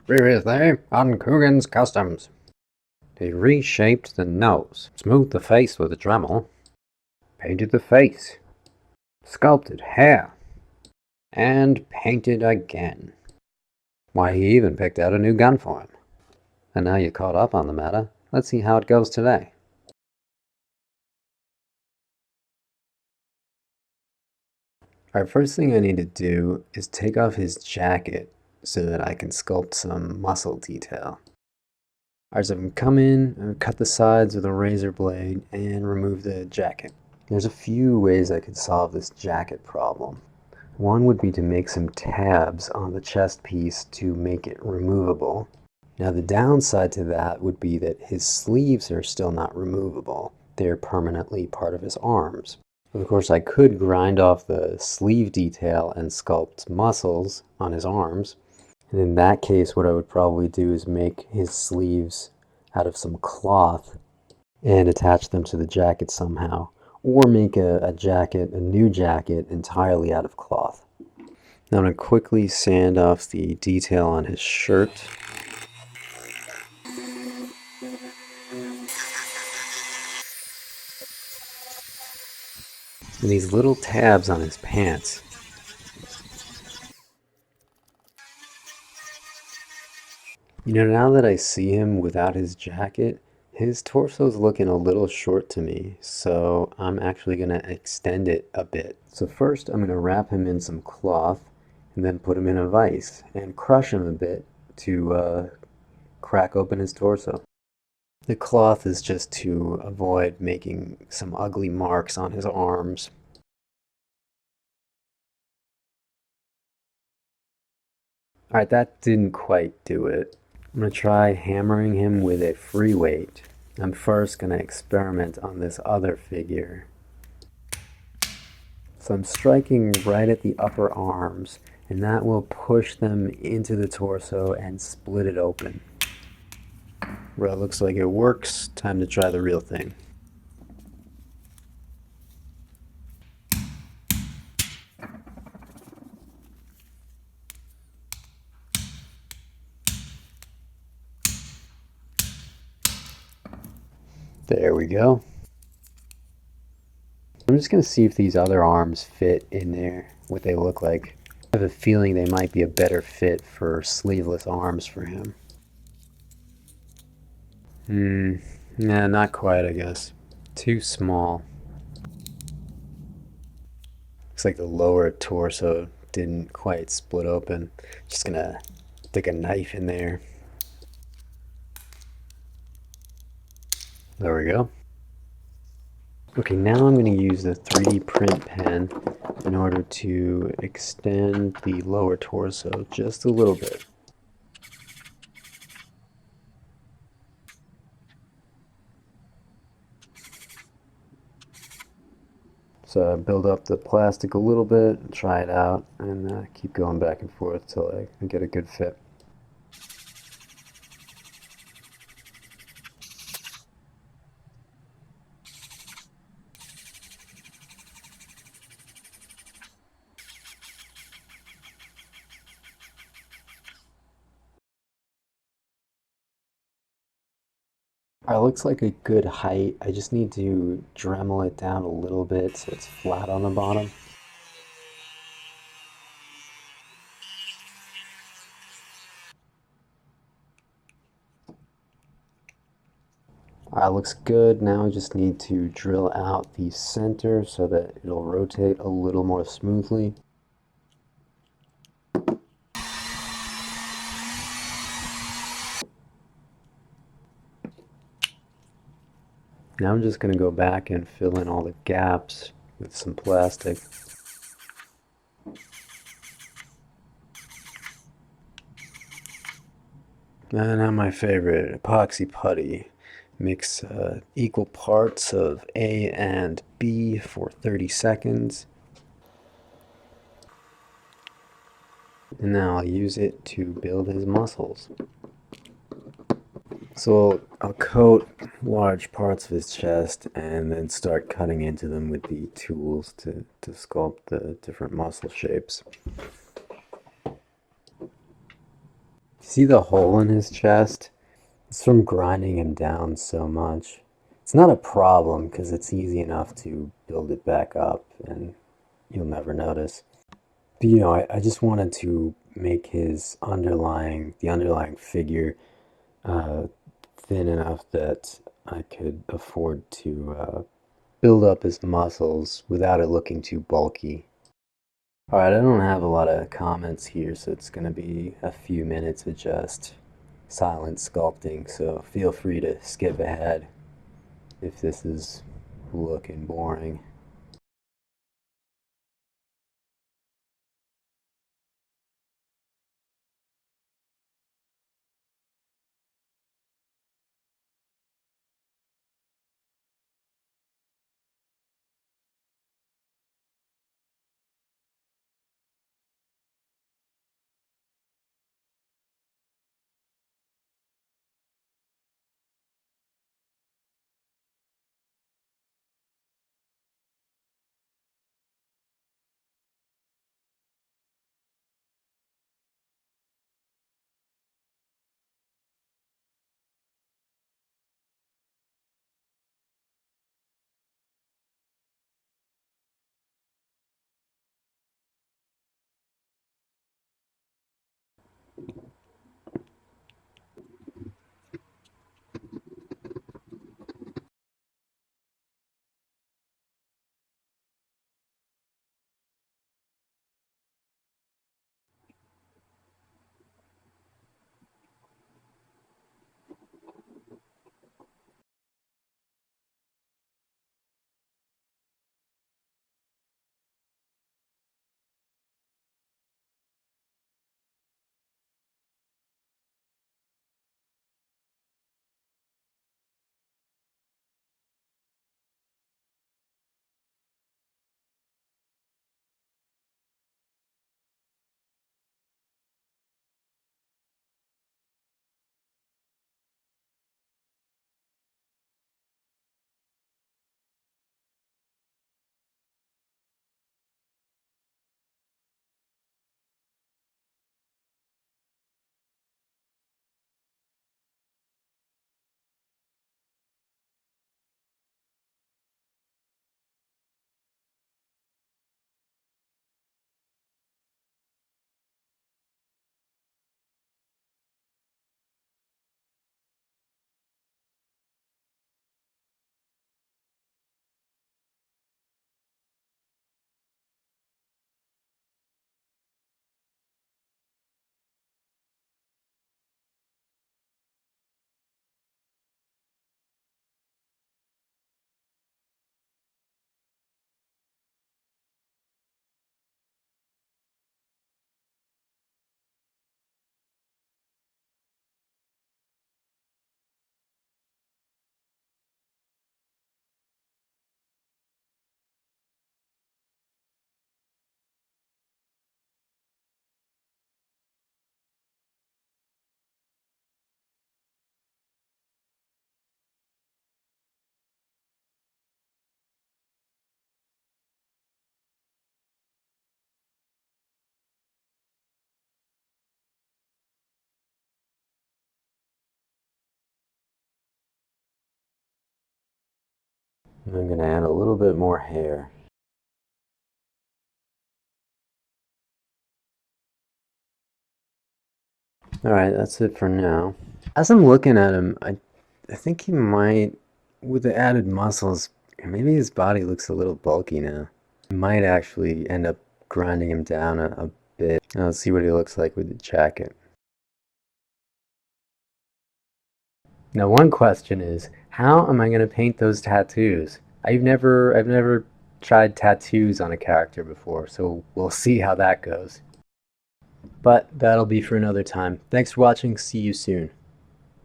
Previously on Cougan's Customs. They reshaped the nose, smoothed the face with a Dremel, painted the face, sculpted hair, and painted again. Why, he even picked out a new gun for him. And now you're caught up on the matter, let's see how it goes today. Alright, first thing I need to do is take off his jacket so that I can sculpt some muscle detail. Alright, so I'm going to come in and cut the sides with a razor blade and remove the jacket. There's a few ways I could solve this jacket problem. One would be to make some tabs on the chest piece to make it removable. Now the downside to that would be that his sleeves are still not removable. They're permanently part of his arms. Of course, I could grind off the sleeve detail and sculpt muscles on his arms. And in that case, what I would probably do is make his sleeves out of some cloth and attach them to the jacket somehow. Or make a new jacket entirely out of cloth. Now I'm going to quickly sand off the detail on his shirt. And these little tabs on his pants. You know, now that I see him without his jacket, his torso's looking a little short to me, so I'm actually going to extend it a bit. So first I'm going to wrap him in some cloth and then put him in a vise and crush him a bit to crack open his torso. The cloth is just to avoid making some ugly marks on his arms. Alright, that didn't quite do it. I'm going to try hammering him with a free weight. I'm first going to experiment on this other figure. So I'm striking right at the upper arms, and that will push them into the torso and split it open. Well, it looks like it works. Time to try the real thing. There we go. I'm just going to see if these other arms fit in there, what they look like. I have a feeling they might be a better fit for sleeveless arms for him. Nah, not quite, I guess. Too small. Looks like the lower torso didn't quite split open. Just gonna stick a knife in there. There we go. Okay, now I'm going to use the 3D print pen in order to extend the lower torso just a little bit. So build up the plastic a little bit, try it out, and keep going back and forth till I get a good fit. Alright, looks like a good height. I just need to Dremel it down a little bit so it's flat on the bottom. Alright, looks good. Now I just need to drill out the center so that it'll rotate a little more smoothly. Now I'm just going to go back and fill in all the gaps with some plastic. And now my favorite, epoxy putty. Mix equal parts of A and B for 30 seconds. And now I'll use it to build his muscles. So I'll coat large parts of his chest and then start cutting into them with the tools to sculpt the different muscle shapes. See the hole in his chest? It's from grinding him down so much. It's not a problem because it's easy enough to build it back up and you'll never notice. But I just wanted to make the underlying figure uh, thin enough that I could afford to build up his muscles without it looking too bulky. Alright, I don't have a lot of comments here, so it's going to be a few minutes of just silent sculpting, so feel free to skip ahead if this is looking boring. I'm going to add a little bit more hair. Alright, that's it for now. As I'm looking at him, I think he might, with the added muscles, maybe his body looks a little bulky now. I might actually end up grinding him down a bit. Let's see what he looks like with the jacket. Now one question is, how am I going to paint those tattoos? I've never tried tattoos on a character before, so we'll see how that goes. But that'll be for another time. Thanks for watching. See you soon.